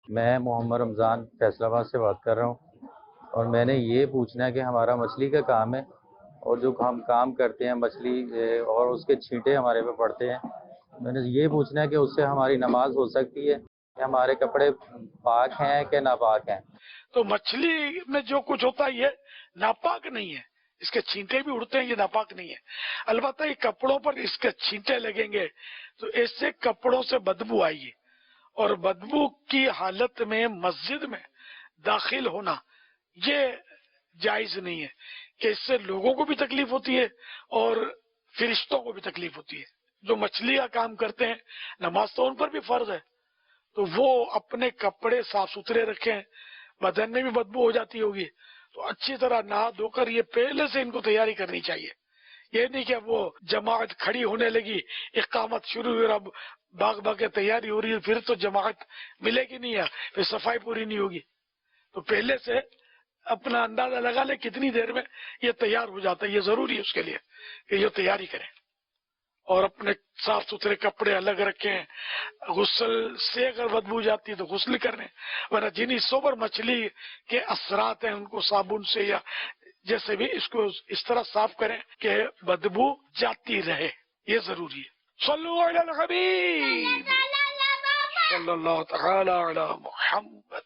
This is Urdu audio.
میں محمد رمضان فیصل آباد سے بات کر رہا ہوں، اور میں نے یہ پوچھنا ہے کہ ہمارا مچھلی کا کام ہے، اور جو ہم کام کرتے ہیں مچھلی اور اس کے چھینٹے ہمارے پہ پڑتے ہیں، میں نے یہ پوچھنا ہے کہ اس سے ہماری نماز ہو سکتی ہے کہ ہمارے کپڑے پاک ہیں کہ ناپاک ہیں؟ تو مچھلی میں جو کچھ ہوتا ہے یہ ناپاک نہیں ہے، اس کے چھینٹے بھی اڑتے ہیں، یہ ناپاک نہیں ہے۔ البتہ یہ کپڑوں پر اس کے چھینٹے لگیں گے تو اس سے کپڑوں سے بدبو آئے گی، اور بدبو کی حالت میں مسجد میں داخل ہونا یہ جائز نہیں ہے، کہ اس سے لوگوں کو بھی تکلیف ہوتی ہے اور فرشتوں کو بھی تکلیف ہوتی ہے۔ جو مچھلی کا کام کرتے ہیں نماز تو ان پر بھی فرض ہے، تو وہ اپنے کپڑے صاف ستھرے رکھیں، بدن میں بھی بدبو ہو جاتی ہوگی تو اچھی طرح نہا دھو کر یہ پہلے سے ان کو تیاری کرنی چاہیے۔ یہ نہیں کہ وہ جماعت کھڑی ہونے لگی، اقامت شروع ہوئی، اب بھاگ بھاگ کے تیاری ہو رہی ہے، پھر تو جماعت ملے گی نہیں ہے، پھر صفائی پوری نہیں ہوگی۔ تو پہلے سے اپنا اندازہ لگا لے کتنی دیر میں یہ تیار ہو جاتا ہے، یہ ضروری ہے اس کے لیے کہ یہ تیاری کریں، اور اپنے صاف ستھرے کپڑے الگ رکھیں۔ غسل سے اگر بدبو جاتی ہے تو غسل کریں، ورنہ جن حصوں پر مچھلی کے اثرات ہیں ان کو صابن سے یا جیسے بھی اس کو اس طرح صاف کریں کہ بدبو جاتی رہے، یہ ضروری ہے۔ صلو علی الحبیب صلی اللہ تعالی علی محمد۔